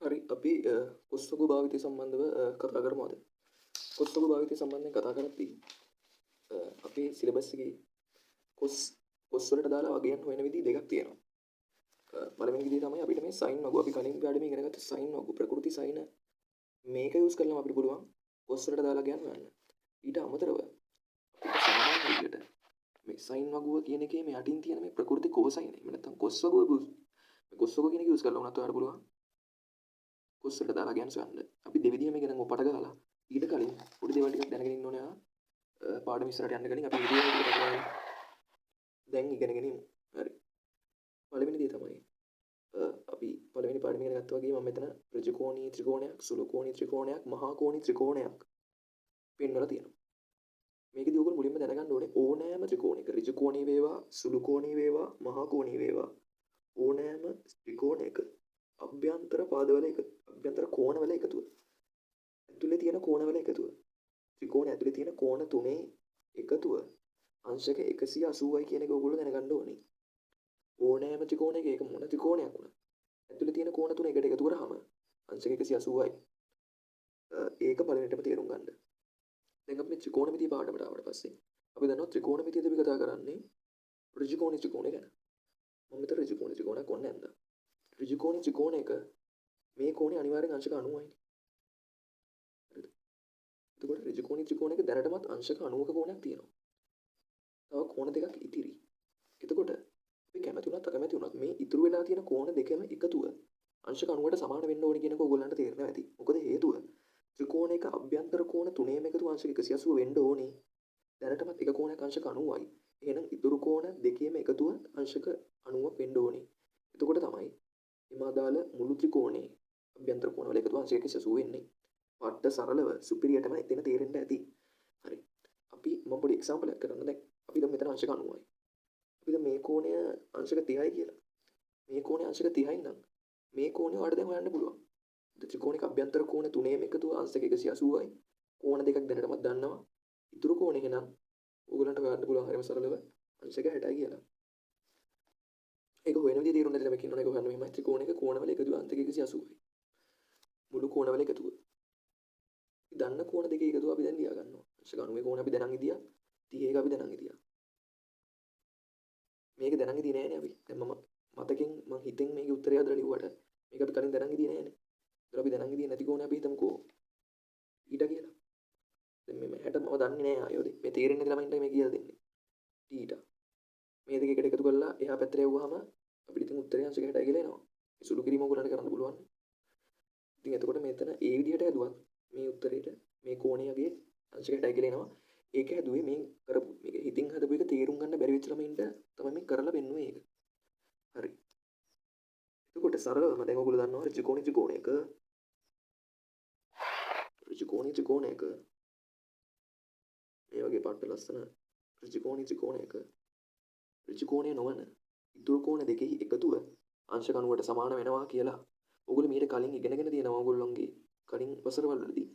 හරි අපි කොස්වගු භාවිතය සම්බන්ධව කතා කරමු අද. කොස්වගු භාවිතය සම්බන්ධයෙන් කතා කරද්දී අපේ සිලබස් එකේ කොස් වලට දාලා වගයන් හොයන විදි දෙකක් තියෙනවා. පළවෙනි විදිය තමයි අපිට මේ සයින් වගු අපි කලින් පාඩමේ ඉගෙන ගත්ත සයින් වගු ප්‍රකෘති සයින මේක යූස් කරලා අපිට පුළුවන් කොස් වලට දාලා ගයන් හොයන්න. ඊට අමතරව අපිට සාමාන්‍ය විදියට මේ සයින් වගුව කියන එකේ මේ යටින් තියෙන මේ ප්‍රකෘති කෝසයින් එහෙම නැත්නම් කොස් වගුව මේ කොස් වගුව කියන එක යූස් කරලා උනත් ඔයාලට පුළුවන් කොස් වලට දාලා ගයන් සොයන්න. අපි දෙවිදියම ඉගෙන ගමු පට ගහලා. ඊට කලින් පොඩි දේවල් ටිකක් දැනගෙන ඉන්න ඕනේ ආ පාඩම ඉස්සරහට යන්න කලින් අපි වීඩියෝ එකට දැන් ඉගෙනගෙන ඉමු. හරි. පළවෙනි දේ තමයි අපි පළවෙනි පාඩම ඉගෙන ගත්තා වගේ මම මෙතන ඍජුකෝණී ත්‍රිකෝණයක්, සුළුකෝණී ත්‍රිකෝණයක්, මහාකෝණී ත්‍රිකෝණයක් පෙන්වලා තියෙනවා. මේකදී ඔයගොල්ලෝ මුලින්ම දැනගන්න ඕනේ ඕනෑම ත්‍රිකෝණයක ඍජුකෝණී වේවා, සුළුකෝණී වේවා, මහාකෝණී වේවා ඕනෑම ත්‍රිකෝණයක අභ්‍යන්තර පාදවල අභ්‍යන්තර කෝණවල එකතුව. ඇතුලේ තියෙන කෝණවල එකතුව. ත්‍රිකෝණය ඇතුලේ තියෙන කෝණ තුනේ එකතුව අංශක 180යි කියන එක ඔයගොල්ලෝ දැනගන්න ඕනේ. ඕනෑම ත්‍රිකෝණයක ඒක මොන ත්‍රිකෝණයක් වුණත් ඇතුලේ තියෙන කෝණ තුන එකට එකතු කරාම අංශක 180යි. ඒක පළවෙනිටම තේරුම් ගන්න. දැන් අපි ත්‍රිකෝණමිතිය පාඩමට ආවට පස්සේ අපි දන්නවා ත්‍රිකෝණමිතියද අපි කතා කරන්නේ ඍජුකෝණී ත්‍රිකෝණය ගැන. මම මෙතන ඍජුකෝණී ත්‍රිකෝණයක් ඔන්න නැන්දා. ඍජුකෝණී ත්‍රිකෝණයක මේ කෝණය අනිවාර්යෙන් අංශක 90යි. හරිද? එතකොට ඍජුකෝණී ත්‍රිකෝණයක දැනටමත් අංශක 90ක කෝණයක් තියෙනවා. තව කෝණ දෙකක් ඉතිරි. එතකොට අපි කැමති වුණත් අකමැති වුණත් මේ ඉතුරු වෙලා තියෙන කෝණ දෙකම එකතුව අංශක 90ට සමාන වෙන්න ඕනේ කියන එක ඔයගොල්ලන්ට තේරෙනවා ඇති. මොකද හේතුව ත්‍රිකෝණයක අභ්‍යන්තර කෝණ තුනේම එකතු අංශක 180 වෙන්න ඕනේ. දැනටමත් එක කෝණයක් අංශක 90යි. එහෙනම් ඉතුරු කෝණ දෙකේම එකතුව අංශක 90ක් වෙන්න ඕනේ. එතකොට තමයි හිමාදාල මුළු ත්‍රිකෝණේ අභ්‍යන්තර කෝණවල එකතුව අංශක 180 වෙන්නේ. පට්ට සරලව සුපිරියටම එතන තේරෙන්න ඇති. හරි. අපි මම පොඩි එක්සැම්පල් එකක් කරන්න. දැන් අපි දැන් මෙතන අංශක 90යි. අපි දැන් මේ කෝණය අංශක 30යි කියලා. මේ කෝණය අංශක 30යි නම් මේ කෝණය ඔයාලට දැන් හොයන්න පුළුවන්. ත්‍රිකෝණික අභ්‍යන්තර කෝණ තුනේම එකතුව අංශක 180යි. කෝණ දෙකක් දැනටමත් දන්නවා. ඉතුරු කෝණය එහෙනම් ඕගලන්ට හොයන්න පුළුවන් හරිම සරලව අංශක 60යි කියලා. ඒක හොයන විදිය තේරුම් නැතිනම් කියනවා ඒක හොයන්න මෙහෙමයි ත්‍රිකෝණයක කෝණවල එකතුව අංශක 180යි. මුළු කෝණවල එකතුව. දන්න කෝණ දෙකේ එකතුව අපි දැන් ලියා ගන්නවා. අංශක 90 කෝණ අපි දැනන් ඉදියා. 31 අපි දැනන් ඉදියා. මේක දැනන් ඉදියේ නෑනේ අපි. දැන් මම මතකෙන් මම හිතෙන් මේකේ උත්තරය හදලා ලිව්වට මේක අපි කලින් දැනන් ඉදියේ නෑනේ. ඒතර අපි දැනන් ඉදියේ නැති කෝණ අපි හිතමුකෝ ඊට කියලා. දැන් මේ 60 මම දන්නේ නෑ ආයෝද. මේ තේරෙන්නේ නැති ළමයින්ට මේ කියලා දෙන්නේ. ඊට මේ දෙක එකට එකතු කරලා එහා පැත්තට යවුවාම අපිට ඉතින් උත්තරය අංශක 60යි කියලා එනවා. මේ සුළු කිරීම ඔයගොල්ලන්ට කරන්න පුළුවන්. ඉතින් එතකොට මෙතන ඒ විදිහට හැදුවත් මේ උත්තරේට මේ කෝණයගේ අංශක 60යි කියලා එනවා. ඒක හැදුවේ මේ කරපු මේක හිතින් හදපු එක තේරුම් ගන්න බැරි වෙච්ච ළමයින්ට තමයි මේ කරලා පෙන්නුවේ ඒක. හරි. එතකොට සරලවම දැන් ඔයගොල්ලෝ දන්නවා ත්‍රිකෝණී ත්‍රිකෝණයක මේ වගේ පාට ලස්සන ත්‍රිකෝණී ත්‍රිකෝණයක ත්‍රිකෝණය නොවන ඉතුරු කෝණ දෙකෙහි එකතුව අංශක 90ට සමාන වෙනවා කියලා ඔයගොල්ලෝ මීට කලින් ඉගෙනගෙන තියෙනවා ඔයගොල්ලන්ගේ කලින් වසරවල වලදී.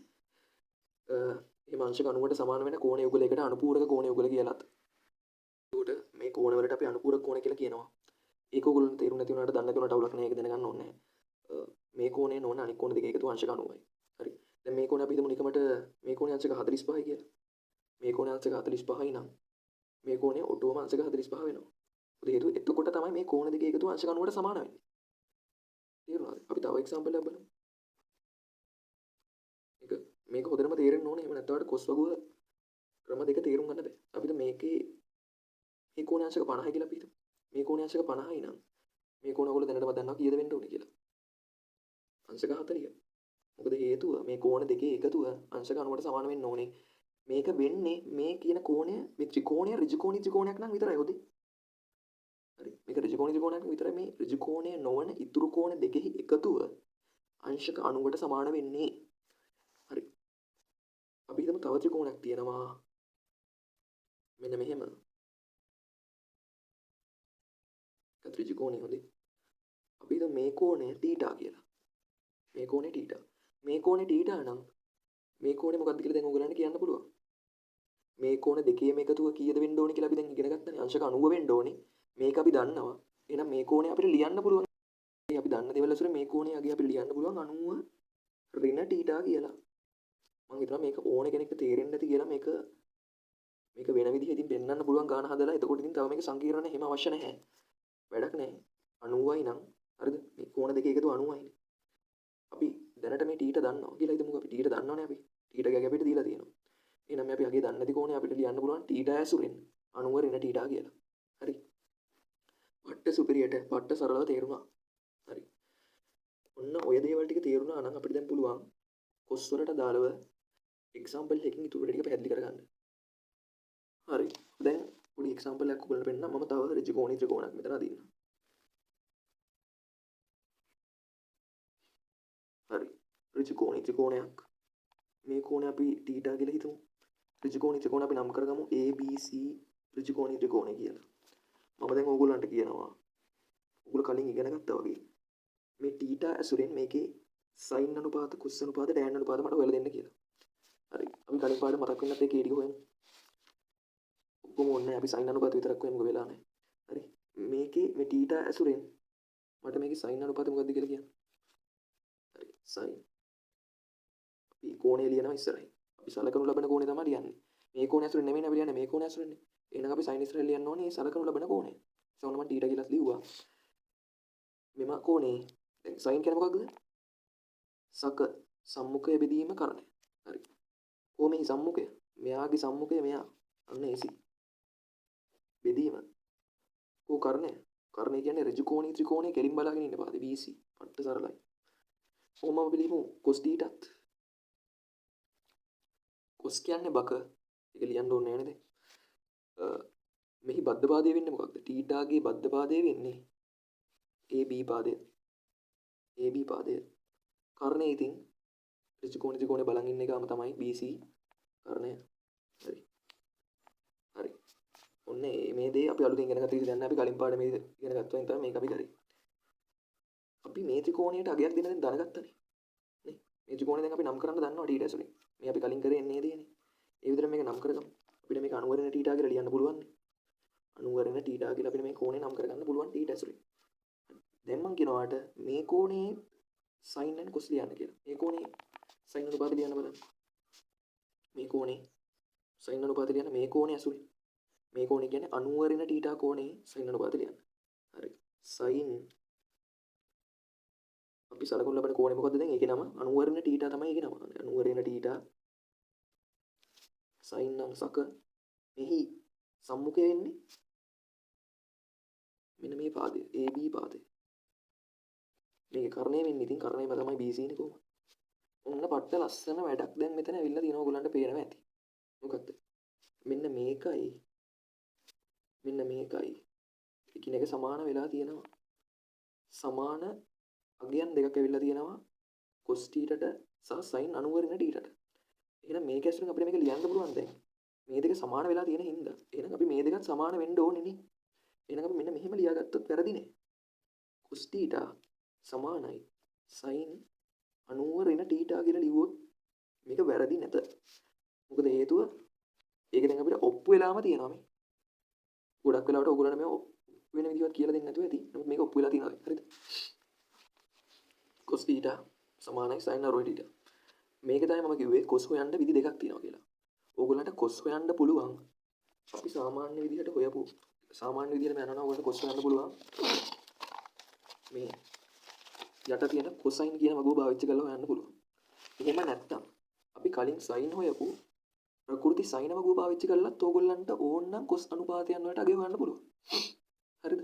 එහෙම අංශක 90ට සමාන වෙන කෝණ යුගලයකට අනුපූරක කෝණ යුගල කියලාත්. ඒකට මේ කෝණ වලට අපි අනුපූරක කෝණ කියලා කියනවා. ඒක ඔයගොල්ලන්ට තේරුම් නැති වුණාට දන්න කෙනාට අවුලක් නෑ ඒක දැනගන්න ඕනේ. මේ කෝණේ නොවන අනිත් කෝණ දෙක එකතු අංශක 90යි. හරි. දැන් මේ කෝණය අපි හිතමු නිකමට මේ කෝණය අංශක 45යි කියලා. මේ කෝණය අංශක 45යි නම් මේ කෝණය ඔටෝම අංශක 45 වෙනවා. මොකද හේතුව එතකොට තමයි මේ කෝණ දෙක එකතු අංශක 90ට සමාන වෙන්නේ. තේරුණාද? අපි තව එක්සැම්පල් එකක් බලමු. මේක හොඳටම තේරෙන්න ඕනේ. එහෙම නැත්නම් කොස් වගුව ක්‍රම දෙක තේරුම් ගන්න බෑ. අපිට මේකේ මේ කෝණ අංශක 50යි කියලා අපි හිතමු. මේ කෝණ අංශක 50යි නම් මේ කෝණ ඔයගොල්ලෝ දැනටමත් දන්නවා කීයද වෙන්න ඕනේ කියලා. අංශක 40. මොකද හේතුව මේ කෝණ දෙකේ එකතුව අංශක 90ට සමාන වෙන්න ඕනේ. මේක වෙන්නේ මේ කියන කෝණය මේ ත්‍රිකෝණය ඍජුකෝණී ත්‍රිකෝණයක් නම් විතරයි හොදේ. හරි. මේක ඍජුකෝණී ත්‍රිකෝණයක් නම් විතරයි මේ ඍජුකෝණය නොවන ඉතුරු කෝණ දෙකෙහි එකතුව අංශක 90ට සමාන වෙන්නේ. හරි. අපි හිතමු තව ත්‍රිකෝණයක් තියෙනවා. මෙන්න මෙහෙම. ත්‍රිකෝණය හොඳේ. අපි හිතමු මේ කෝණය θීටා කියලා. මේ කෝණය θීටා. මේ කෝණය θීටා නම් මේ කෝණය මොකක්ද කියලා දැන් ඔයගලන්ට කියන්න පුළුවන්. මේ කෝණ දෙකේම එකතුව කීයද වෙන්න ඕනේ කියලා අපි දැන් ඉගෙන ගත්තනේ. අංශක 90 වෙන්න ඕනේ. මේක අපි දන්නවා. එහෙනම් මේ කෝණය අපිට ලියන්න පුළුවන්. අපි දන්න දේවල් ඇසුරේ මේ කෝණය අගේ අපිට ලියන්න පුළුවන් 90 ඍණ තීටා කියලා. මම හිතනවා මේක ඕන කෙනෙක්ට තේරෙන්නේ නැති කියලා මේක වෙන විදිහකින් පෙන්වන්න පුළුවන් ගාන හදලා. එතකොට ඉතින් තව මේක සංකීර්ණ එහෙම අවශ්‍ය නැහැ. වැඩක් නැහැ. 90යි නම් හරිද? මේ කෝණ දෙක එකතු 90යිනේ. අපි දැනට මේ ටීට දන්නවා කියලා හිතමුකෝ. අපි ටීට දන්නවනේ අපි. ටීට ගැග අපිට දීලා තියෙනවා. එහෙනම් අපි අගේ දන්නේ නැති කෝණය අපිට ලියන්න පුළුවන් ටීට ඇසුරෙන් 90 ඍණ තීටා කියලා. හරි. පට්ට සුපිරියට පට්ට සරලව තේරුණා. හරි. ඔන්න ඔය දේවල් ටික තේරුණා නම් අපිට දැන් පුළුවන් කොස් වලට දාලව එක්සැම්පල් එකකින් ඊටු ටික පැහැදිලි කරගන්න. හරි. දැන් පොඩි එක්සැම්පල් එකක් ඔයගොල්ලන්ට පෙන්නන්න මම තව ඍජු කෝණී ත්‍රිකෝණයක් මෙතන අදින්නම්. හරි. ඍජු කෝණී ත්‍රිකෝණයක්. මේ කෝණය අපි θීටා කියලා හිතමු. ඍජු කෝණී ත්‍රිකෝණ අපි නම් කරගමු ABC ඍජු කෝණී ත්‍රිකෝණය කියලා. මම දැන් ඕගොල්ලන්ට කියනවා. ඕගොල්ලෝ කලින් ඉගෙන ගත්තා වගේ මේ θීටා ඇසුරෙන් මේකේ sin අනුපාත cos අනුපාත tan අනුපාත මට හොයලා දෙන්න කියලා. හරි. අපි කලින් පාඩේ මතක් වෙන්නත් ඒකේ ටික හොයමු. ඔක්කොම ඕනේ අපි sin අනුපාත විතරක් හොයමුකෝ වෙලා නැහැ. හරි. මේකේ මේ θීටා ඇසුරෙන් මට මේකේ sin අනුපාත මොකක්ද කියලා කියන්න. හරි. sin අපි කෝණය ලියනවා ඉස්සරහින්. අපි සලකනු ලබන කෝණය තමයි ලියන්නේ. මේ කෝණය ඇසුරෙන් නෙමෙයි අපි ලියන්නේ මේ කෝණය ඇසුරෙන්නේ. එහෙනම් අපි sin ඉස්සරහින් ලියන්න ඕනේ මේ සලකනු ලබන කෝණය. ඒසොන්න මම θීටා කියලා ලිව්වා. මෙම කෝණේ දැන් sin කියන්නේ මොකක්ද? සක සම්මුඛය බෙදීම කරණය. හරි. කොහොමයි සම්මුඛය? මෙයාගේ සම්මුඛය මෙයා. අන්න AC. බෙදීම. කෝ කරණය? කරණය කියන්නේ ඍජු කෝණී ත්‍රිකෝණයේ කෙලින් බලාගෙන ඉන්න පාදේ BC. පට්ට සරලයි. කොහොම අපි ලියමු cos θටත්. cos කියන්නේ බක. ඒක ලියන්න ඕනේ නේද? මෙහි බද්ධ පාදය වෙන්නේ මොකක්ද? θගේ බද්ධ පාදය වෙන්නේ AB පාදය. AB පාදය. කරණය ඉතින් ඍජු කෝණී ත්‍රිකෝණය බලන් ඉන්න එකම තමයි BC කරණය. හරි. හරි. ඔන්න මේ දේ අපි අලුතෙන් ඉගෙන ගත්ත විදිහ දැන් අපි කලින් පාඩමේ ඉගෙන ගත්තා වෙන තමයි මේක අපි කරේ. අපි මේ ත්‍රිකෝණයට අගයක් දෙන දැන් දැනගත්තනේ. නේ? මේ ත්‍රිකෝණය දැන් අපි නම් කරන්න දන්නවා θ ඇසුරින්. මේ අපි කලින් කරේ එන්නේ දේනේ. ඒ විදිහට මේක නම් කරගමු. අපිට මේක 90 ඍණ θ කියලා ලියන්න පුළුවන් නේ. 90 ඍණ θ කියලා අපිට මේ කෝණය නම් කරගන්න පුළුවන් θ ඇසුරින්. දැන් මම කියනවාට මේ කෝණේ sin and cos ලියන්න කියලා. මේ කෝණේ sin අනුපාත ලියන්න බලන්න. මේ කෝණේ sin අනුපාත ලියන්න මේ කෝණේ ඇසුරින්. මේ කෝණය කියන්නේ 90 ඍණ θ කෝණේ sin අනුපාත ලියන්න. හරි. sin අපි සලකනු ලබන කෝණය මොකද්ද දැන්? ඒකේ නම 90 ඍණ θ තමයි ඒකේ නම. 90 ඍණ θ sin නම් සක මෙහි සම්මුඛය වෙන්නේ මෙන්න මේ පාදය AB පාදය. මේක කරණය වෙන්නේ ඉතින් කරණයම තමයි BC නේ කොහොමද? ඔන්න පට්ට ලස්සන වැඩක් දැන් මෙතන ඇවිල්ලා තියෙනවා ඔයගොල්ලන්ට පේනවා ඇති. මොකක්ද? මෙන්න මේකයි එකිනෙක සමාන වෙලා තියෙනවා. සමාන අගයන් දෙකක් ඇවිල්ලා තියෙනවා cos θට සහ sin 90 ඍණ θට. එහෙනම් මේක ඇසුරින් අපිට මේක ලියන්න පුළුවන් දැන්. මේ දෙක සමාන වෙලා තියෙන හින්දා. එහෙනම් අපි මේ දෙකත් සමාන වෙන්න ඕනේ නේ. එහෙනම් අපි මෙන්න මෙහෙම ලියාගත්තොත් වැරදි නේ. cos θ සමානයි sin 90 ඍණ θ කියලා ලිව්වොත් මේක වැරදි නැත. මොකද හේතුව ඒක දැන් අපිට ඔප්පු වෙලාම තියෙනවා මේ. ගොඩක් වෙලාවට ඔයගොල්ලන්ට මේ ඔප්පු වෙන විදිහවත් කියලා දෙන්නේ නැතුව ඇති. නමුත් මේක ඔප්පු වෙලා තියෙනවා. හරිද? cos θ සමානයි sin 90 θ. මේක තමයි මම කිව්වේ cos හොයන්න විදි දෙකක් තියෙනවා කියලා. ඕගොල්ලන්ට cos හොයන්න පුළුවන්. අපි සාමාන්‍ය විදිහට හොයපු සාමාන්‍ය විදිහට මම යනවා ඔයගොල්ලන්ට cos හොයන්න පුළුවන්. මේ යට තියෙන cosine කියන වගුව පාවිච්චි කරලා හොයන්න පුළුවන්. එහෙම නැත්නම් අපි කලින් sin හොයපු ප්‍රකෘති sin වගුව පාවිච්චි කරලත් ඕගොල්ලන්ට ඕන නම් cos අනුපාතයන් වලට අගය හොයන්න පුළුවන්. හරිද?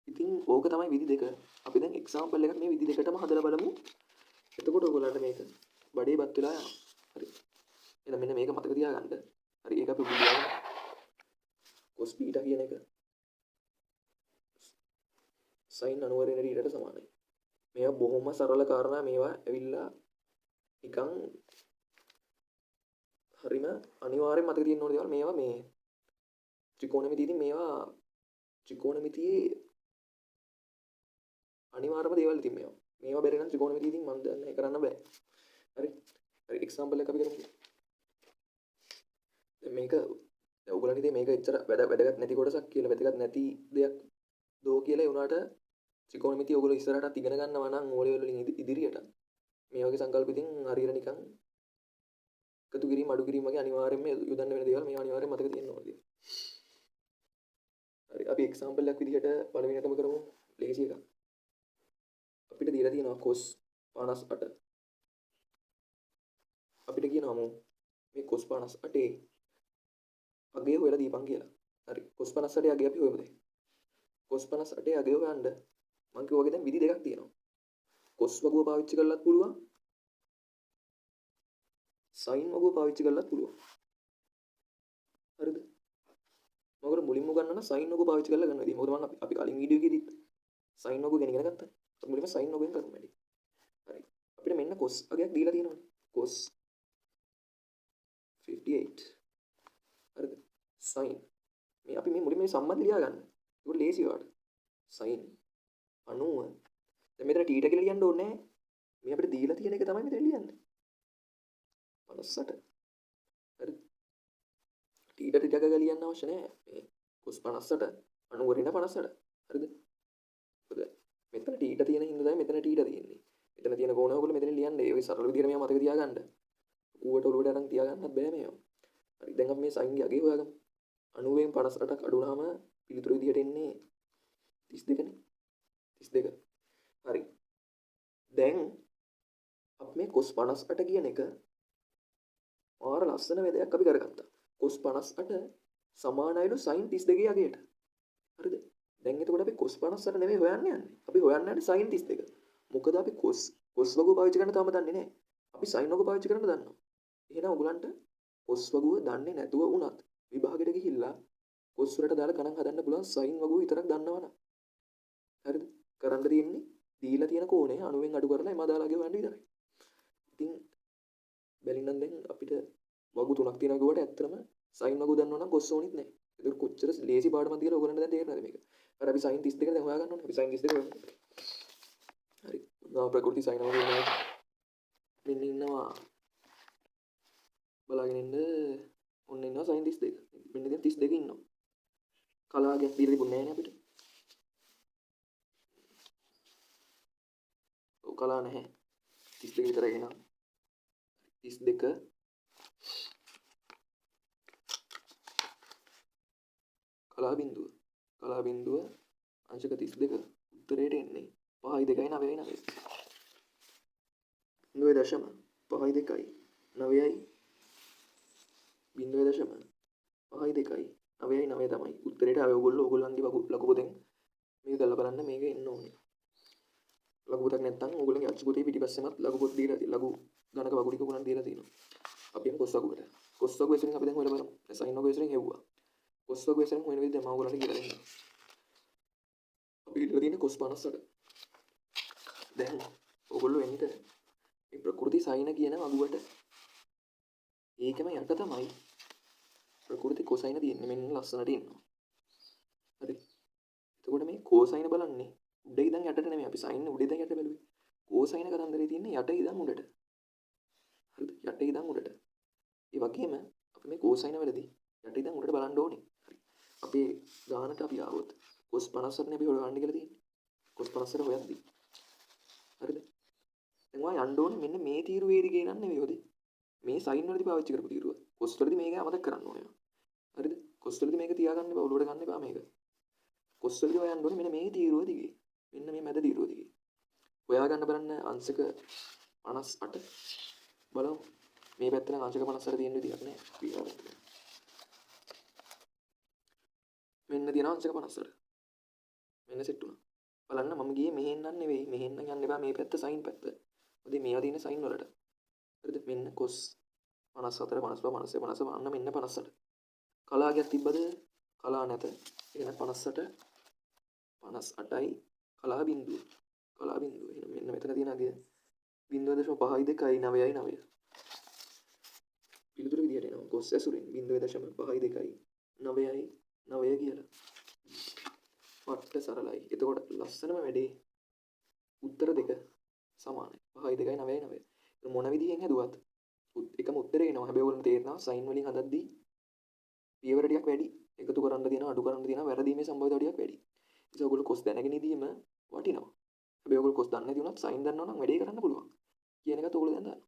ඉතින් ඕක තමයි විදි දෙක. අපි දැන් එක්සැම්පල් එකක් මේ විදි දෙකටම හදලා බලමු. එතකොට ඔයගොල්ලන්ට මේක බඩේ බත් වෙලා යනවා. හරි. එහෙනම් මෙන්න මේක මතක තියාගන්න. හරි ඒක අපි බුදියාගෙන cos θ කියන එක sin 90 ඍණ θට සමානයි. මේවා බොහොම සරල කාරණා. මේවා ඇවිල්ලා නිකන් හරිම අනිවාර්යෙන් මතක තියෙන්න ඕන දේවල්. මේවා මේ ත්‍රිකෝණමිතියේදී මේවා ත්‍රිකෝණමිතියේ අනිවාර්යම දේවල් ඉතින් මේවා බැරි නම් ත්‍රිකෝණමිතියේදී මම දන්නේ කරන්න බෑ. හරි. හරි එක්සැම්පල් එකක් අපි කරමු. දැන් මේක ඔයගොල්ලන්ට ඉතින් මේක එච්චර වැදගත් නැති කොටසක් කියලා වැදගත් නැති දෙයක් දෝ කියලා ඒ උනාට ත්‍රිකෝණමිතිය ඔයගොල්ලෝ ඉස්සරහට ඉගෙන ගන්නවා නම් ඕලෙවල් වලින් ඉදිරියට මේ වගේ සංකල්ප ඉතින් හරියට නිකන් එකතු කිරීම අඩු කිරීම වගේ අනිවාර්යයෙන්ම යොදන්න වෙන දේවල් මේවා අනිවාර්යයෙන් මතක තියෙන්න ඕනේ. හරි අපි එක්සැම්පල් එකක් විදිහට පළවෙනියටම කරමු ලේසි එකක්. අපිට දීලා තියෙනවා cos 58. අපිට කියනවා මේ cos 58 අගය හොයලා දීපන් කියලා. හරි cos 58 අගය අපි හොයමු දැන්. cos 58 අගය හොයන්න මම කිව්වා වගේ දැන් විදි දෙකක් තියෙනවා. cos වගුව පාවිච්චි කරලත් පුළුවන්. sin වගුව පාවිච්චි කරලත් පුළුවන්. හරිද? මොකද මුලින්ම ගන්න නම් sin වගුව පාවිච්චි කරලා ගන්න වෙයි. මොකද මම අපි කලින් වීඩියෝ එකේදීත් sin වගුව ගැන ඉගෙන ගත්තා. අපි මුලින්ම sin වගුවෙන් කරමු වැඩි. හරි. අපිට මෙන්න cos අගයක් දීලා තියෙනවානේ. cos 58. හරිද? sin මේ අපි මේ මුලින්ම මේ සම්බන්ධ ලියා ගන්න. ඒක ලේසි වාට. sin 90. දැන් මෙතන θ කියලා ලියන්න ඕනේ නැහැ. මේ අපිට දීලා තියෙන එක තමයි මෙතන ලියන්නේ. 58. හරි. ඊට ටිකක් ලියන්න අවශ්‍ය නැහැ. මේ cos 58 90 රින 58. හරිද? මොකද මෙතන ටීට තියෙන හින්දා තමයි මෙතන ටීට තියෙන්නේ. මෙතන තියෙන කෝණ ඔයගොල්ලෝ මෙතන ලියන්නේ. ඒ සරල විදිහට මේවා මතක තියාගන්න. ඌවට ඔලුවට අරන් තියාගන්නත් බෑ මේවා. හරි දැන් අපි මේ sin ගේ අගේ හොයාගමු. 90න් 58ක් අඩු වුණාම පිළිතුරු විදිහට එන්නේ 32 නේ. 32. හරි. දැන් අපි මේ cos 58 කියන එක මාර ලස්සන වේදයක් අපි කරගත්තා. cos 58 සමානයිලු sin 32 අගයට. හරිද? දැන් එතකොට අපි cos 58 නෙමෙයි හොයන්න යන්නේ. අපි හොයන්න යන්නේ sin 32. මොකද අපි cos වගුව පාවිච්චි කරන්න තාම දන්නේ නැහැ. අපි sin වගුව පාවිච්චි කරන්න දන්නවා. එහෙනම් ඔයගලන්ට cos වගුව දන්නේ නැතුව වුණත් විභාගෙට ගිහිල්ලා cos වලට දාලා ගණන් හදන්න පුළුවන් sin වගුව විතරක් දන්නවනම්. හරිද? කරන්න තියෙන්නේ දීලා තියෙන කෝණය 90න් අඩු කරලා එම දාලා ගෙවන්න විතරයි. ඉතින් බැලින්නම් දැන් අපිට වගු තුනක් තියෙනවා කිව්වට ඇත්තටම sin වගුව දන්නවනම් cos ඕනෙත් නැහැ. ඒක කොච්චර ලේසි පාඩමක්ද කියලා ඔයගලන්ට දැන් තේරෙනවද මේක? හරි අපි sin 32 දැන් හොයාගන්න ඕනේ. අපි sin 32 හොයමු. හරි. ගාම ප්‍රකෘති sin වගුව ඉන්නවා. මෙන්න ඉන්නවා. බලාගෙන ඉන්න ඔන්න ඉන්නවා sin 32. මෙන්න දැන් 32 ඉන්නවා. කලාවයක් දීලා තිබුණේ නැහැ නේ අපිට. ඔව් කලාව නැහැ. 32 විතරයි එනවා. 32 කලා බිඳුව අංශක 32 උත්තරයට එන්නේ 5.2යි 9යි 9යි 0.5.2යි 9යි 0.5.2යි 9යි 9 තමයි උත්තරයට ආවේ. ඕගොල්ලන්ගේ ලඝු පොතෙන් මේක කරලා බලන්න මේක එන්න ඕනේ. ලඝු පොතක් නැත්නම් ඕගොල්ලන්ගේ අච්චු පොතේ පිටිපස්සෙමත් ලඝු පොත් දීලා ලඝු ගණක වගුඩික උගලන් දීලා තියෙනවා. අපි යමු cos වගුවට. cos වගුව විසින් අපි දැන් හොයලා බලමු. sin වගුව විසින් හෙව්වා. cos වගුව විසින් හොයන විදිහ මම ඔයගොල්ලන්ට කියලා දෙන්නම්. අපි ඉල්ලලා තියෙන්නේ cos 58. දැන් ඔයගොල්ලෝ එන්න මේ ප්‍රകൃති sin කියන වගුවට ඒකම යට තමයි ප්‍රകൃති cosine තියෙන්නේ. මෙන්න ලස්සනට ඉන්නවා. හරි. එතකොට මේ cosine බලන්නේ උඩ ඉඳන් යටට නෙමෙයි. අපි sin උඩ ඉඳන් යට බැලුවේ. cosine කතන්දරේ තියෙන්නේ යට ඉඳන් උඩට. හරිද? යට ඉඳන් උඩට. ඒ වගේම අපි මේ cosine වලදී යට ඉඳන් උඩට බලන්න ඕනේ. හරි. අපේ ගානට අපි ආවොත් cos 58 නේ අපි හොයන්න කියලා තියෙන්නේ. cos 58 හොයද්දී. හරිද? දැන් ඔයා යන්න ඕනේ මෙන්න මේ තීරුවේදී ගේනන්න නෙවෙයි හොදේ. මේ sin වලදී පාවිච්චි කරපු තීරුව. cos වලදී මේක අමතක කරන්න ඕනේ. හරිද? cos වලදී මේක තියාගන්න එපා. ඔලුවට ගන්න එපා මේක. cos වලදී ඔයා යන්න ඕනේ මෙන්න මේ තීරුව දිගේ. මෙන්න මේ මැද තීරුව දිගේ. හොයාගන්න බලන්න අංශක 58 බලමු. මේ පැත්ත නම් අංශක 58 තියෙන විදිහක් නෑ. මෙන්න තියෙනවා අංශක 58. මෙන්න සෙට් වුණා. බලන්න මම ගියේ මෙහෙන් නම් නෙවෙයි. මෙහෙන් නම් යන්න එපා. මේ පැත්ත sin පැත්ත. මොකද මේවා තියෙන sin වලට. හරිද? මෙන්න cos 54 55 56 57 අන්න මෙන්න 58. කලාවයක් තිබ්බද? කලා නැත. එහෙනම් 58 58යි කලා බිඳුව. කලා බිඳුව. එහෙනම් මෙන්න මෙතන තියෙන අගය 0.5.2යි 9යි 9. පිළිතුරු විදියට එනවා. cos ඇසුරින් 0.5.2යි 9යි 9 කියලා. වට්ට සරලයි. එතකොට ලස්සනම වැඩේ උත්තර දෙක සමානයි. 5.2යි 9යි 9. මොන විදිහෙන් හැදුවත් එකම උත්තරේ එනවා. හැබැයි ඔයගොල්ලන්ට තේරෙනවා sin වලින් හදද්දී පියවර ටිකක් වැඩි. එකතු කරන්න තියෙනවා, අඩු කරන්න තියෙනවා, වැරදීමේ සම්භාවිතාව ටිකක් වැඩි. ඒ නිසා ඔයගොල්ලෝ cos දැනගෙන ඉදීම වටිනවා. හැබැයි ඔයගොල්ලෝ කොස් දන්නේ නැති වුණත් සයින් දන්නවා නම් වැඩේ කරන්න පුළුවන් කියන එකත් ඔයගොල්ලෝ දැන් දන්නවා.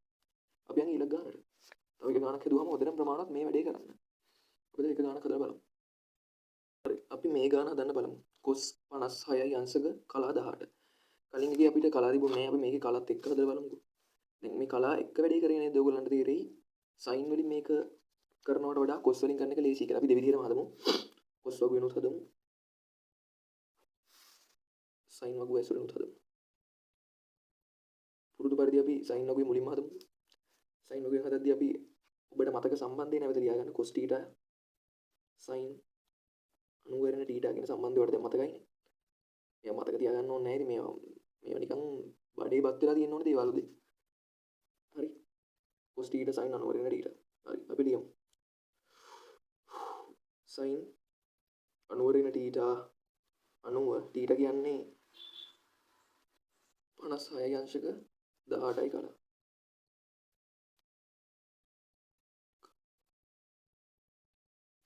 අපි යන් ඊළඟ ගානට. තව එක ගානක් හදුවාම ඔතන ප්‍රමාණවත් මේ වැඩේ කරන්න. අපි දැන් එක ගානක් හදලා බලමු. හරි. අපි මේ ගාන හදන්න බලමු. cos 56යි අංශක කලා 18. කලින් ගියේ අපිට කලා තිබුණේ නැහැ. අපි මේකේ කලත් එක්ක හදලා බලමුකෝ. දැන් මේ කලා එක්ක වැඩේ කරේ නේද ඔයගොල්ලන්ට තේරෙයි. සයින් වලින් මේක කරනවට වඩා cos වලින් කරන එක ලේසි කියලා. අපි දෙවිදිහටම හදමු. cos වගු වෙනුත් හදමු. සයින් වගු ඇසුරෙනුත් හදමු. පුරුදු පරිදි අපි සයින් වගුවේ මුලින්ම හදමු. සයින් වගුවෙන් හදද්දී අපි ඔබට මතක සම්බන්ධය නැවත ලියාගන්න cos θ sin අනුවරණ θ කියන සම්බන්ධය වලට දැන් මතකයිනේ. මේවා මතක තියාගන්න ඕනේ නැහැ. ඉතින් මේවා නිකන් බඩේ බත් වෙලා තියෙන ඕනේ දේවල් උදේ. හරි. cos θ sin අනුවරණ θ. හරි. අපි ලියමු. sin අනුවරණ θ අනුව θ කියන්නේ 56යි අංශක 18යි කලා.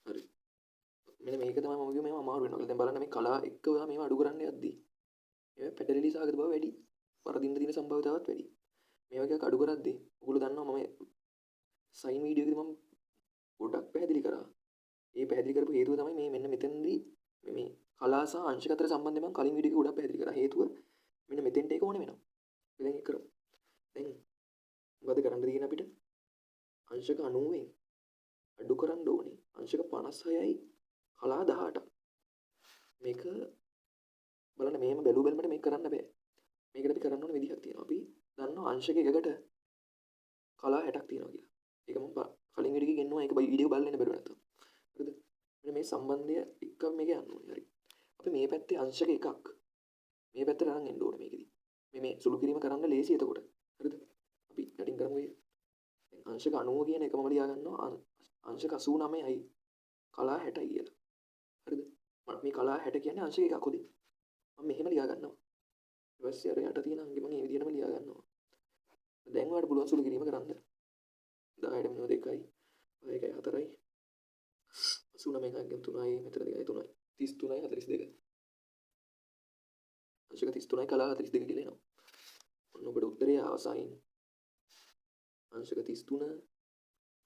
හරි. මෙන්න මේක තමයි මම කිව්වේ මේවා අමාරු වෙනවා. දැන් බලන්න මේ කලා එක්ක ඔයා මේවා අඩු කරන්න යද්දී මේවා පැටලිලි සාගත බව වැඩි. වරදින්න තියෙන සම්භාවිතාවත් වැඩි. මේවා ටිකක් අඩු කරද්දී ඔයගොල්ලෝ දන්නවා මම සයින් වීඩියෝ එකේදී මම පොඩ්ඩක් පැහැදිලි කරා. ඒ පැහැදිලි කරපු හේතුව තමයි මේ මෙන්න මෙතනදී මේ කලා සහ අංශක අතර සම්බන්ධය මම කලින් වීඩියෝ එකේ ගොඩක් පැහැදිලි කරා. හේතුව මෙන්න මෙතෙන්ට ඒක ඕනේ වෙනවා. අපි දැන් ඒක කරමු. දැන් මොකද කරන්න තියෙන අපිට? අංශක 90න් අඩු කරන්න ඕනේ. අංශක 56යි කලා 18ක්. මේක බලන්න මේම බැලුව බැලමට මේක කරන්න බෑ. මේකට අපි කරන්න ඕන විදිහක් තියෙනවා. අපි දන්නවා අංශක එකකට කලා 60ක් තියෙනවා කියලා. ඒක මම කලින් වීඩියෝ එකේ ගෙන්නුවා. ඒක වීඩියෝ බලන්න ඉන්න බැරුව නැත්තම්. හරිද? මෙන්න මේ සම්බන්ධය එක්ක මේක යන්න ඕනේ. හරි. අපි මේ පැත්තේ අංශක එකක් මේ පැත්තට අරන් එන්න ඕනේ මේකෙදි. මේ සුළු කිරීම කරන්න ලේසි එතකොට. හරිද? අපි යටින් කරමු ඒක. දැන් අංශක 90 කියන එක මම ලියා ගන්නවා අංශක 89යි කලා 60යි කියලා. හරිද? මම මේ කලා 60 කියන්නේ අංශක එකක් හොදේ. මම මෙහෙම ලියා ගන්නවා. ඊට පස්සේ අර යට තියෙන අංගෙ මම මේ විදිහටම ලියා ගන්නවා. දැන් ඔයාලට පුළුවන් සුළු කිරීම කරන්න. 10ට මෙන්න 2යි 5යි 4යි 89 එකෙන් 3යි මෙතන 2යි 3යි 33යි 42. අංශක 33යි කලා 42 කියලා එනවා. ඔන්න ඔබට උත්තරය අවසයින් අංශක 33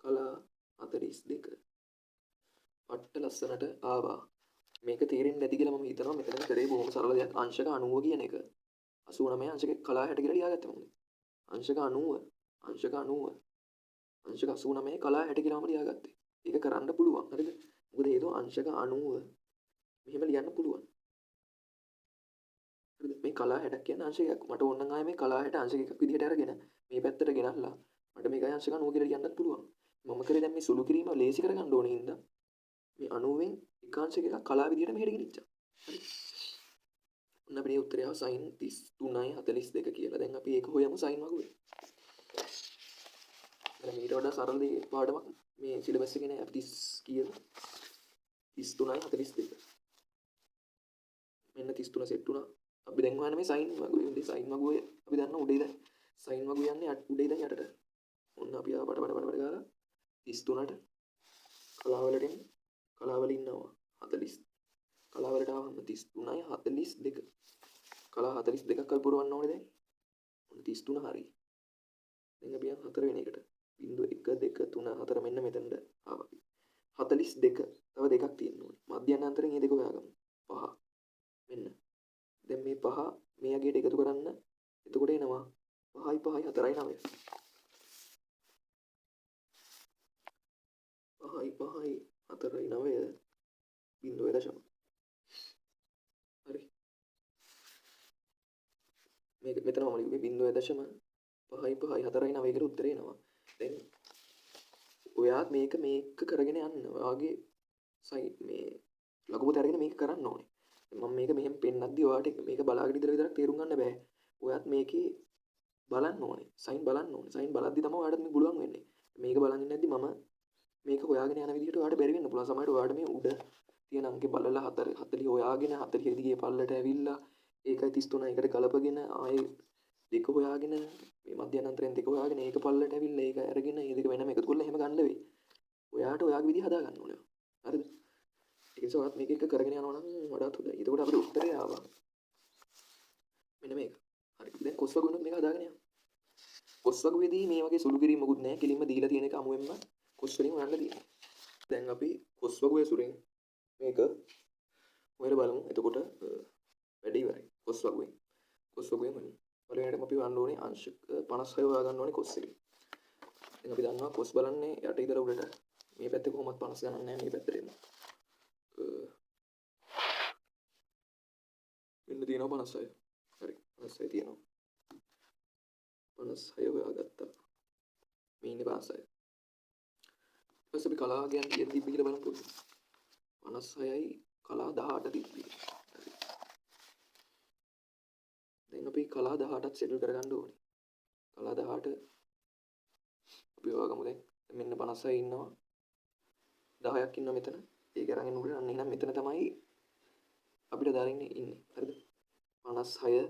කලා 42. පට්ට ලස්සනට ආවා. මේක තේරෙන්නේ නැති කියලා මම හිතනවා. මෙතන කරේ බොහොම සරල දෙයක්. අංශක 90 කියන එක 89 අංශක කලා 60 කියලා ලියාගත්තේ මම. අංශක 90 අංශක 90 අංශක 89 කලා 60 කියලාම ලියාගත්තේ. ඒක කරන්න පුළුවන්. හරිද? මොකද හේතුව අංශක 90 මෙහෙම ලියන්න පුළුවන්. හරිද? මේ කලා 60ක් කියන්නේ අංශකයක්. මට ඕන නම් ආයේ මේ කලා 60 අංශක එකක් විදිහට අරගෙන මේ පැත්තට ගෙනල්ලා මට මේකයි අංශක 90 කියලා ලියන්නත් පුළුවන්. මම කරේ දැන් මේ සුළු කිරීම ලේසි කරගන්න ඕනේ හින්දා මේ 90න් එකාංශක එකක් කලා විදිහට මෙහෙට ගෙනිච්චා. හරි. ඔන්න අපේ උත්තරය sin 33යි 42 කියලා. දැන් අපි ඒක හොයමු sin වගුවේ. දැන් ඊට වඩා සරල දෙයක් පාඩමක් මේ සිලබස් එකේ නෑ. අපි 30 කියලා 33යි 42. මෙන්න 33 සෙට් වුණා. අපි දැන් හොයන්නේ මේ sin වගුවේ. ඉතින් sin වගුවේ අපි දන්නවා උඩේ දැන් sin වගුව යන්නේ උඩේ දැන් යටට. ඔන්න අපි ආව පඩ ගාලා 33ට කලාවලට එන්න. කලාවල ඉන්නවා 40. කලාවලට ආවම 33යි 42. කලා 42ක් අපි පුරවන්න ඕනේ දැන්. ඔන්න 33 හරි. දැන් අපි යන් 4 වෙනි එකට. බිංදුව 1 2 3 4 මෙන්න මෙතනට ආවා අපි. 42 තව දෙකක් තියෙන්න ඕනේ. මධ්‍යස්ථ අන්තරෙන් මේ දෙක හොයාගමු. 5. මෙන්න. දැන් මේ 5 මේ යගේට එකතු කරන්න. එතකොට එනවා 5යි 5යි 4යි 9. 5යි 5යි 4යි 9 බිංදුවේ දශම. හරි. මේක මෙතන මම ලියුවේ බිංදුවේ දශම 5යි 5යි 4යි 9 කට උත්තරේ එනවා. දැන් ඔයාත් මේක කරගෙන යන්න. ඔයාගේ මේ ලඝු පොත අරගෙන මේක කරන්න ඕනේ. මම මේක මෙහෙම පෙන්නද්දි ඔයාට මේක බලාගෙන ඉඳලා විතරක් තේරුම් ගන්න බෑ. ඔයාත් මේකේ බලන්න ඕනේ. සයින් බලන්න ඕනේ. සයින් බලද්දි තමයි ඔයාට මේ පුළුවන් වෙන්නේ. මේක බලන් ඉන්නේ නැද්දි මම මේක හොයාගෙන යන විදිහට ඔයාට බැරි වෙන්න පුළුවන්. සමහරවිට ඔයාට මේ උඩ තියෙන අංකේ බලලා 40 හොයාගෙන 40 දිගේ පල්ලට ඇවිල්ලා ඒකයි 33 එකට ගලපගෙන ආයේ දෙක හොයාගෙන මේ මධ්‍යන්තරයෙන් දෙක හොයාගෙන ඒක පල්ලට ඇවිල්ලා ඒක අරගෙන මේ දෙක වෙනම එකතු කරලා එහෙම ගන්න වෙයි. ඔයාට ඔයාගේ විදිහ හදා ගන්න ඕනේ. හරිද? ඒ නිසා ඔයාත් මේක එක කරගෙන යනවා නම් වඩාත් හොඳයි. එතකොට අපිට උත්තරය ආවා. මෙන්න මේක. හරි. දැන් කොස් වගුවෙනුත් මේක හදාගෙන යනවා. කොස් වගුවේදී මේ වගේ සුළු කිරීම මොකුත් නැහැ. කෙලින්ම දීලා තියෙන එක අමුවෙන්ම කොස් වලින් හොයන්න තියෙනවා. දැන් අපි කොස් වගුවේ සුරෙන් මේක හොයලා බලමු. එතකොට වැඩි ඉවරයි. කොස් වගුවෙන් බලමු. පළවෙනිටම අපි හොයන්න ඕනේ අංශ 56 හොයාගන්න ඕනේ කොස් එකේ. දැන් අපි දන්නවා කොස් බලන්නේ යට ඉඳලා උඩට. මේ පැත්තේ කොහොමවත් 50 ගණන් නැහැ මේ පැත්තට එන්න. මෙන්න තියෙනවා 56. හරි 56 තියෙනවා. 56 හොයාගත්තා. මේ ඉන්නේ 56. ඊපස්සේ අපි කලා ගයන් කීයද තිබ්බ කියලා බලමු පොඩ්ඩක්. 56යි කලා 18 තිබ්බේ. හරි. දැන් අපි කලා 18ත් සෙටල් කරගන්න ඕනේ. කලා 18 අපි හොයාගමු දැන්. මෙන්න 56 ඉන්නවා. 10ක් ඉන්නවා මෙතන. ඒක අරගෙන උඩට අන්න එහෙනම් මෙතන තමයි අපිට දාරින්න ඉන්නේ. හරිද? 56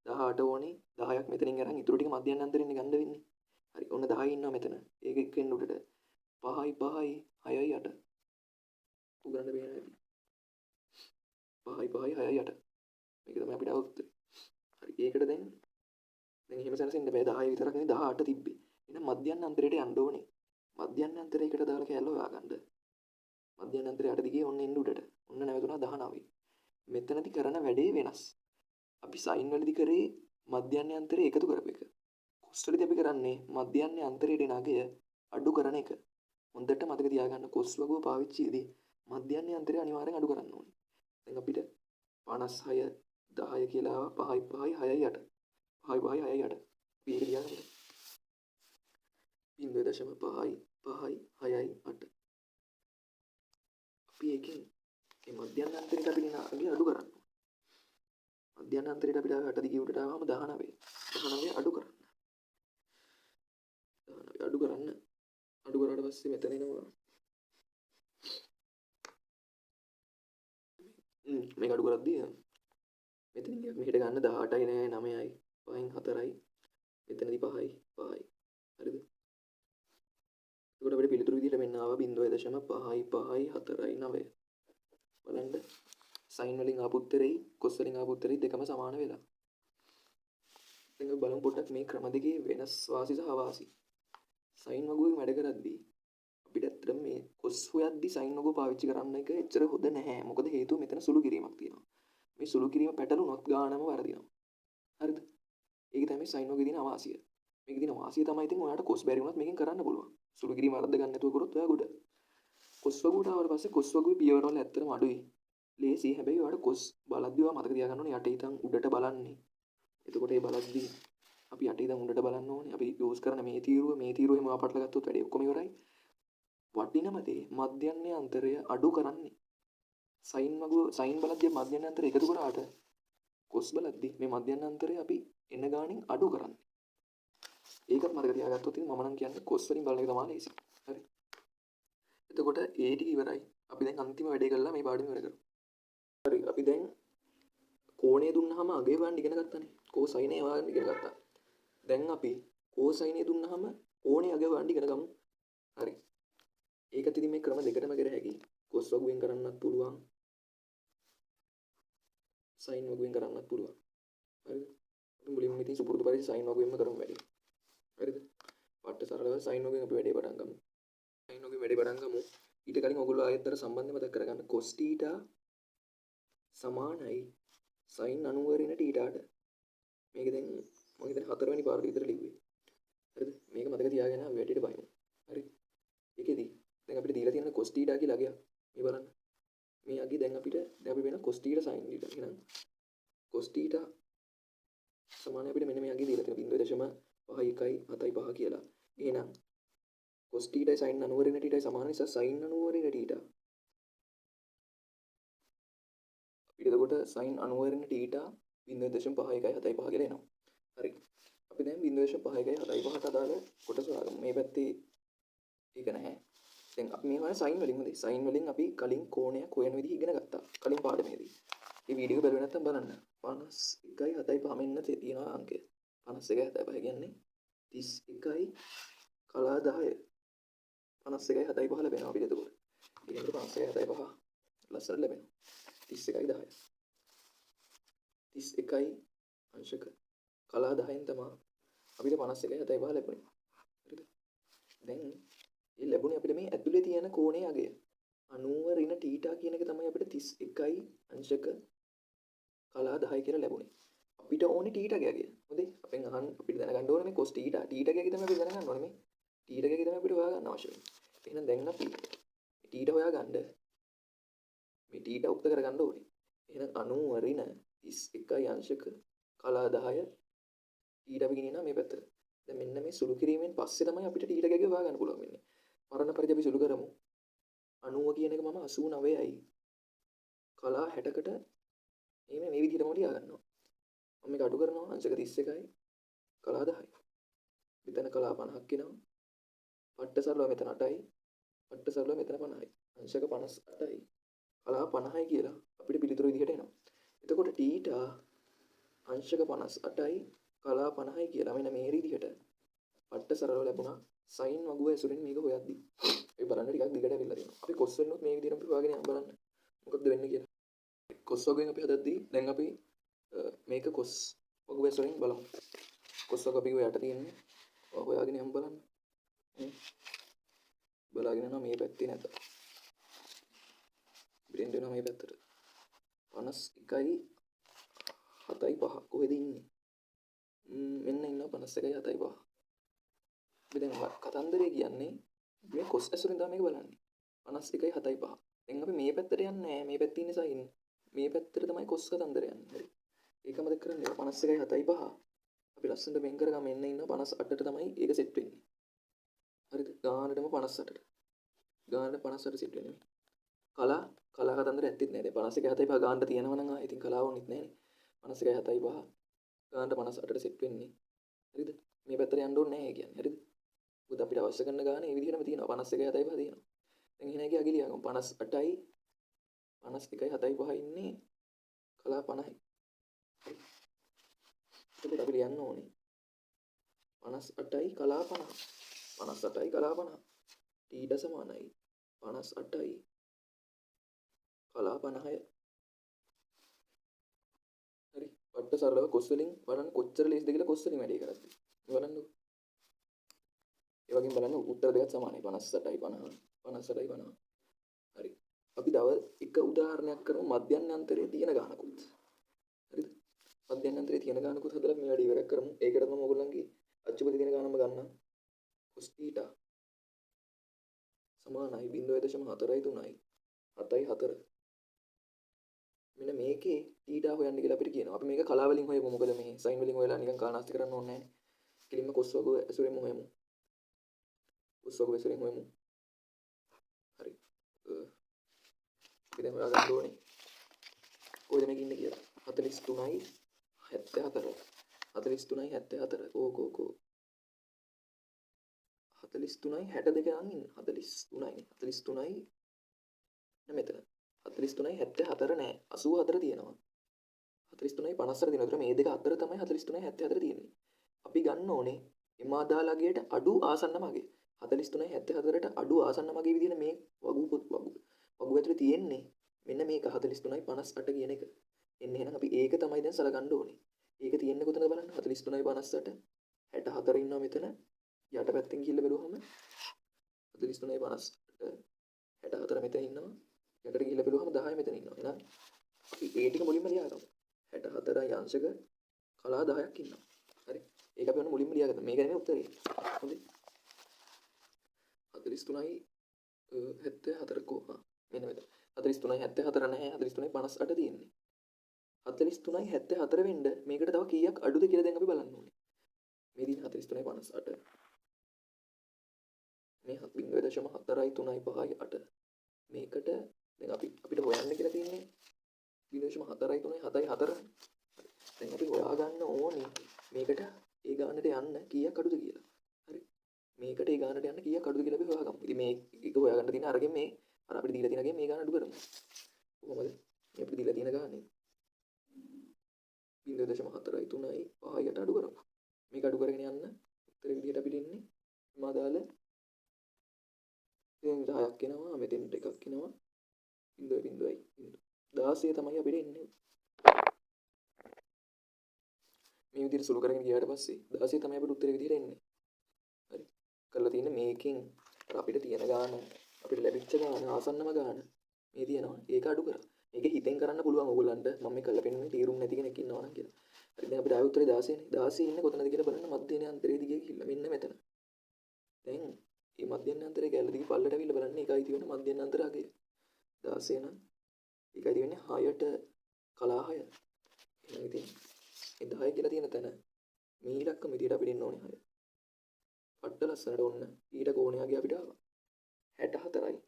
18 ඕනේ 10ක් මෙතනින් අරන් ඉතුරු ටික මධ්‍යයන් අන්තරෙන් ගන්න වෙන්නේ. හරි. ඔන්න 10 ඉන්නවා මෙතන. ඒක එක්කෙන් උඩට 5යි 6යි 6යි 8. උගන්න බේන ඇති. 5යි 6යි 6යි 8. මේක තමයි අපිට අවුත්තේ. හරි. ඒකට දැන් එහෙම සැලසෙන්න බෑ 10 විතරක් නෙවෙයි 18 තිබ්බේ. එහෙනම් මධ්‍යයන් අන්තරයට යන්න ඕනේ. මධ්‍යයන් අන්තරයකට දාලා කැල්ල හොයාගන්න. මධ්‍යයන් අන්තරයට දිගේ ඔන්න එන්න උඩට. ඔන්න නැවතුණා 19. මෙතනදි කරන වැඩේ වෙනස්. අපි සයින් වලදී කරේ මධ්‍යයන් අන්තරය එකතු කරපු එක. කොස් වලදී අපි කරන්නේ මධ්‍යයන් අන්තරයට එන අගය අඩු කරන එක. හොඳට මතක තියාගන්න කොස් වගුව පාවිච්චියේදී මධ්‍යයන් අන්තරය අනිවාර්යෙන් අඩු කරන්න ඕනේ. දැන් අපිට 56 10 කියලා ආවා 5යි 5යි 6යි 8. 5යි 5යි 6යි 8. අපි ඒක ලියගමු. 0.5යි 5යි 6යි 8. අපි ඒකෙන් මේ මධ්‍යයන් අන්තරයට අපි එන අගය අඩු කරන්න ඕනේ. මධ්‍යයන් අන්තරයට අපිට 8 දිගේ උඩට ආවම 19. 19 අඩු කරන්න. 19 අඩු කරන්න. අඩු කරාට පස්සේ මෙතන එනවා. මේක අඩු කරද්දී මෙතනින් මෙහෙට ගන්න 18යි නෑ 9යි 5න් 4යි මෙතනදී 5යි 5යි. හරිද? එතකොට අපිට පිළිතුරු විදිහට මෙන්න ආවා 0.5යි 5යි 4යි 9. බලන්න සයින් වලින් ආපු උත්තරෙයි කොස් වලින් ආපු උත්තරෙයි දෙකම සමාන වෙලා. දැන් අපි බලමු පොඩ්ඩක් මේ ක්‍රම දෙකේ වෙනස් වාසි සහ අවාසි. සයින් වගුවෙන් වැඩ කරද්දී අපිට ඇත්තටම මේ කොස් හොයද්දී සයින් වගුව පාවිච්චි කරන්න එක එච්චර හොඳ නැහැ. මොකද හේතුව මෙතන සුළු කිරීමක් තියෙනවා. මේ සුළු කිරීම පැටලුනොත් ගානම වරදිනවා. හරිද? ඒක තමයි සයින් වගුවේ තියෙන අවාසිය. මේකේ තියෙන වාසිය තමයි ඉතින් ඔයාලට කොස් බැරි වුණත් මේකෙන් කරන්න පුළුවන්. සුළු කිරීම වරද්ද ගන්න නැතුව කරොත් ඔයා ගොඩ. කොස් වගුවට ආවට පස්සේ කොස් වගුවේ පියවරවල ඇත්තටම අඩුයි. ලේසි. හැබැයි ඔයාලට කොස් බලද්දී ඔයා මතක තියාගන්න ඕනේ යටේ ඉතින් උඩට බලන්නේ. එතකොට ඒ බලද්දී අපි යටේ ඉතින් උඩට බලන්න ඕනේ. අපි යූස් කරන මේ තීරුව එහෙම අපටලා ගත්තොත් වැඩේ ඔක්කොම ඉවරයි. වටිනම දේ මධ්‍යයන් අන්තරය අඩු කරන්නේ. සයින් වගුව සයින් බලද්දී මධ්‍යයන් අන්තරය එකතු කරාට කොස් බලද්දී මේ මධ්‍යයන් අන්තරය අපි එන ගානින් අඩු කරන්නේ. ඒකත් මතක තියාගත්තොත් ඉතින් මම නම් කියන්නේ කොස් වලින් බලන එක තමයි ලේසි. හරි. එතකොට ඒ ටික ඉවරයි. අපි දැන් අන්තිම වැඩේ කරලා මේ පාඩම ඉවර කරමු. හරි. අපි දැන් කෝණය දුන්නාම අගේ හොයන්න ඉගෙන ගත්තානේ. කෝසයිනේ හොයන්න ඉගෙන ගත්තා. දැන් අපි කෝසයිනේ දුන්නාම කෝණය අගේ හොයන්න ඉගෙන ගමු. හරි. ඒකත් ඉතින් මේ ක්‍රම දෙකටම කර හැකියි. කොස් වගුවෙන් කරන්නත් පුළුවන්. සයින් වගුවෙන් කරන්නත් පුළුවන්. හරිද? අපි මුලින්ම ඉතින් සුපුරුදු පරිදි සයින් වගුවෙන්ම කරමු වැඩේ. හරිද? වට සරලව සයින් වගුවෙන් අපි වැඩේ පටන් ගමු. සයින් වගුවෙන් වැඩේ පටන් ගමු. ඊට කලින් ඔයගොල්ලෝ ආයෙත් අර සම්බන්ධය මතක් කරගන්න. cos θ සමානයි sin 90 ඍණ θට. මේක දැන් මම හිතන්නේ හතරවෙනි පාර විතර ලිව්වේ. හරිද? මේක මතක තියාගෙන වැඩේට බලමු. හරි. ඒකෙදි දැන් අපිට දීලා තියෙන cos θ කියලා අගයක්. මේ බලන්න. මේ අගේ දැන් අපිට දැන් අපි වෙන cos θ sin θ. එහෙනම් cos θ සමානයි අපිට මෙන්න මේ අගේ දීලා තියෙන 0.51 7.5 කියලා. එහෙනම් cos θ sin 90 ඍණ θ සමාන නිසා sin 90 ඍණ θ. අපිට එතකොට sin 90 ඍණ θ 0.51 7.5 කියලා එනවා. හරි. අපි දැන් 0.51 7.5ට අදාළ කොටස හොයාගමු. මේ පැත්තේ ඒක නැහැ. දැන් අපි මේ හොයන සයින් වලින් හොඳයි. සයින් වලින් අපි කලින් කෝණයක් හොයන විදිහ ඉගෙන ගත්තා. කලින් පාඩමේදී. මේ වීඩියෝ එක බැලුවේ නැත්නම් බලන්න. 51යි 7.5 මෙන්න තියෙනවා අංකය. 51යි 7.5 කියන්නේ 31යි කලා 10. 51යි 7.5 ලැබෙනවා අපිට එතකොට. ඊළඟට 51යි 7.5 ලස්සනට ලැබෙනවා. 31යි 10. 31යි අංශක කලා 10න් තමයි අපිට 51.7 ලැබුණේ. හරිද? දැන් ඒ ලැබුණේ අපිට මේ ඇතුලේ තියෙන කෝණයේ අගය. 90 ඍණ θ කියන එක තමයි අපිට 31යි අංශක කලා 10 කියලා ලැබුණේ. අපිට ඕනේ θ ගේ අගය. හොඳේ. අපෙන් අහන්න අපිට දැනගන්න ඕනේ මේ cos θ. θ ගේ අගය තමයි අපි දැනගන්න ඕනේ මේ. θ ගේ අගය තමයි අපිට හොයාගන්න අවශ්‍ය වෙන්නේ. එහෙනම් දැන් අපි θ හොයාගන්න මේ θ උක්ත කරගන්න ඕනේ. එහෙනම් 90 ඍණ 31යි අංශක කලා 10 θ අපි ගෙනියනවා මේ පැත්තට. දැන් මෙන්න මේ සුළු කිරීමෙන් පස්සේ තමයි අපිට θ ගේ අගය හොයාගන්න පුළුවන් වෙන්නේ. පරණ පරිදි අපි සුළු කරමු. 90 කියන එක මම 89යි කලා 60කට මේ විදිහටම ලියා ගන්නවා. මම මේක අඩු කරනවා අංශක 31යි කලා 10යි. මෙතන කලා 50ක් එනවා. පට්ට සරලව මෙතන 8යි. පට්ට සරලව මෙතන 50යි. අංශක 58යි කලා 50යි කියලා අපිට පිළිතුරු විදිහට එනවා. එතකොට θ අංශක 58යි කලා 50යි කියලා මෙන්න මේ විදිහට පට්ට සරලව ලැබුණා. sin වගුව ඇසුරෙන් මේක හොයද්දි අපි බලන්න ටිකක් දිගට ඇවිල්ලා තියෙනවා. අපි cos වලිනුත් මේ විදිහටම අපි හොයාගෙන යන්න බලන්න. මොකක්ද වෙන්නේ කියලා. cos වගුවෙන් අපි හදද්දී දැන් අපි මේක cos වගුව ඇසුරෙන් බලමු. cos වගුව අපි යට තියෙන්නේ. හොයාගෙන යන්න බලන්න. බලාගෙන යනවා මේ පැත්තේ නැත. බ්‍රෙන්ඩ් වෙනවා මේ පැත්තට. 51යි 7යි 5 කොහෙද ඉන්නේ? මෙන්න ඉන්නවා 51යි 7යි 5. අපි දැන් කතන්දරේ කියන්නේ මේ cos ඇසුරෙන් තමයි මේක බලන්නේ. 51යි 7යි 5. දැන් අපි මේ පැත්තට යන්නේ නැහැ. මේ පැත්තේ ඉන්නේ sin. මේ පැත්තට තමයි cos කතන්දරය යන්නේ. හරි. ඒකම දෙක කරන්නේ 51යි 7යි 5. අපි ලස්සනට වෙන් කරගම එන්න ඉන්න 58ට තමයි ඒක සෙට් වෙන්නේ. හරිද? ගානටම 58ට. ගානට 58ට සෙට් වෙන්නේ. කලා කතන්දර ඇත්තෙත් නෑ. දැන් 51යි 7යි 5 ගානට තියෙනවා නම් ඉතින් කලාව වුණෙත් නෑනේ. 51යි 7යි 5 ගානට 58ට සෙට් වෙන්නේ. හරිද? මේ පැත්තට යන්න ඕනේ නෑ කියන්නේ. හරිද? මොකද අපිට අවශ්‍ය කරන ගාන මේ විදිහටම තියෙනවා. 51යි 7යි 5 තියෙනවා. දැන් එහෙනම් ඒකේ අගය ලියගමු. 58යි 51යි 7යි 5 ඉන්නේ කලා 50යි. එතකොට අපි ලියන්න ඕනේ 58යි කලා 50. 58යි කලා 50. ඊට සමානයි 58යි කලා 50යි. හරි. පට්ට සරලව cos වලින් බලන්න කොච්චර ලේසිද කියලා cos වලින් වැඩි කරද්දී. බලන්නකෝ. ඒ වගේම බලන්න උත්තර දෙකත් සමානයි 58යි 50. 58යි 50. හරි. අපි තව එක උදාහරණයක් කරමු මධ්‍යන්තරයේ තියෙන ගානකුත්. හරිද? මධ්‍යන්තරයේ තියෙන ගානකුත් හදලා මේ වැඩි ඉවරයක් කරමු. ඒකට මම ඔයගොල්ලන්ගේ අච්චුපති තියෙන ගානම ගන්නම්. cos θ සමානයි 0.43යි 7යි 4. මෙන්න මේකේ θ හොයන්න කියලා අපිට කියනවා. අපි මේක කලා වලින් හොයමු. මොකද මේ sin වලින් හොයලා නිකන් කානාස්ති කරන්න ඕනේ නැහැ. කෙලින්ම cos වගුව ඇසුරෙන්ම හොයමු. cos වගුව ඇසුරෙන් හොයමු. හරි. අපි දැන් හොයාගන්න ඕනේ. කොහෙද මේක ඉන්නේ කියලා. 43යි 74. 43යි 74. කෝ 43යි 62 නම් ඉන්න 43යි 43යි මෙතන 43යි 74 නෑ 84 තියෙනවා 43යි 58 තියෙනවා. ඒතර මේ දෙක අතර තමයි 43යි 74 තියෙන්නේ. අපි ගන්න ඕනේ එම අදාළ අගයට අඩු ආසන්න මගේ 43යි 74ට අඩු ආසන්න මගේ විදිහට මේ වගු ඇතුලේ තියෙන්නේ මෙන්න මේක 43යි 58 කියන එක. එන්න එහෙනම් අපි ඒක තමයි දැන් සලකන්න ඕනේ. ඒක තියෙන්නේ කොතනද බලන්න 43යි 58 64 ඉන්නවා මෙතන. යට පැත්තෙන් ගිහිල්ලා බැලුවම 43යි 58 64 මෙතන ඉන්නවා. යටට ගිහිල්ලා බැලුවම 10 මෙතන ඉන්නවා. එහෙනම් අපි ඒ ටික මුලින්ම ලියාගමු. 64යි අංශක කලා 10ක් ඉන්නවා. හරි. ඒක අපි මුලින්ම ලියාගත්තා. මේක නෙමෙයි උත්තරේ. හොඳයි. 43යි 74 කෝ. මෙන්න මෙතන. 43යි 74 නැහැ. 43යි 58 තියෙන්නේ. 43යි 74 වෙන්න මේකට තව කීයක් අඩුද කියලා දැන් අපි බලන්න ඕනේ. මේ දින 43යි 58. මේ 0.4යි 3යි 5යි 8. මේකට දැන් අපිට හොයන්න කියලා තියෙන්නේ 0.4යි 3යි 7යි 4. දැන් අපි හොයාගන්න ඕනේ මේකට ඒ ගානට යන්න කීයක් අඩුද කියලා. හරි. මේකට ඒ ගානට යන්න කීයක් අඩුද කියලා අපි හොයාගමු. ඉතින් මේක හොයාගන්න තියෙන අරගෙන මේ අර අපිට දීලා තියෙන මේ ගාන අඩු කරමු. කොහොමද? මේ අපිට දීලා තියෙන ගානේ 0.4යි 3යි 5යි 8 අඩු කරමු. මේක අඩු කරගෙන යන්න උත්තර විදිහට අපිට ඉන්නේ මාදාල දැන් 10ක් එනවා මෙතෙන්ට එකක් එනවා 0.0යි 16 තමයි අපිට එන්නේ. මේ විදිහට සුළු කරගෙන ගියාට පස්සේ 16 තමයි අපිට උත්තරේ විදිහට එන්නේ. හරි. කරලා තියෙන්නේ මේකෙන් අපිට තියෙන ගාන අපිට ලැබිච්ච ගාන ආසන්නම ගාන මේ තියෙනවා. ඒක අඩු කරා. මේක හිතෙන් කරන්න පුළුවන් ඕගොල්ලන්ට. මම මේ කරලා පෙන්නුනේ තීරුම් නැති කෙනෙක් ඉන්නවා නම් කියලා. හරි දැන් අපිට ආයෙ උත්තරේ 16 නේ. 16 ඉන්නේ කොතනද කියලා බලන්න මධ්‍යම අන්තරයේ දිගේ ගිහිල්ලා මෙන්න මෙතන. දැන් මේ මධ්‍යම අන්තරයේ කැලේ දිගේ පල්ලට ඇවිල්ලා බලන්න ඒකයි තියෙන මධ්‍යම අන්තර අගය. 16 නම් ඒකයි තියෙන්නේ 6ට කලා 6. එහෙනම් ඉතින් මේ 10 කියලා තියෙන තැන මේ ඉලක්කම විදියට අපිට එන්න ඕනේ 6. පට්ට ලස්සනට ඔන්න ඊට කෝණයගේ අපිට ආවා 64යි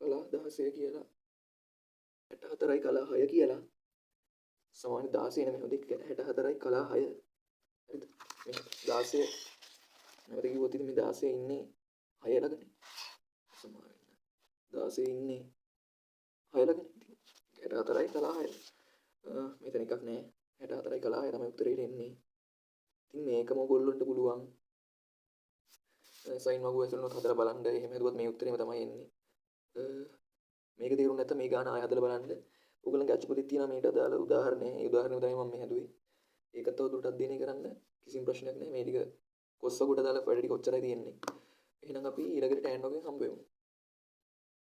කලා 16 කියලා 64යි කලා 6 කියලා සමාන 16 නෙමෙයි දෙක 64යි කලා 6 හරිද මේ 16 නැවත කිව්වොත් ඉතින් මේ 16 ඉන්නේ 6 ළඟනේ සමාන 16 ඉන්නේ 6 ළඟනේ ඉතින් 64යි කලා 6 මෙතන එකක් නෑ 64යි කලා 6 තමයි උත්තරේට එන්නේ ඉතින් මේකම ඔයගොල්ලන්ට පුළුවන් සයින් වගු ඇසුරුනොත් හදලා බලන්න එහෙම හදුවත් මේ උත්තරේම තමයි එන්නේ මේක තේරුම් නැත්නම් මේ ගාන ආය හදලා බලන්න ඔයගොල්ලන්ගේ අච්චුපතේ තියෙන මේට අදාළ උදාහරණය ඒ උදාහරණය තමයි මම මේ හැදුවේ ඒකත් තව දුරටත් දිනේ කරන්න කිසිම ප්‍රශ්නයක් නැහැ මේ ටික කොස්ස කොට දාලා වැඩ ටික ඔච්චරයි තියෙන්නේ එහෙනම් අපි ඊළඟට ටෑන් වගේ හම්බ වෙමු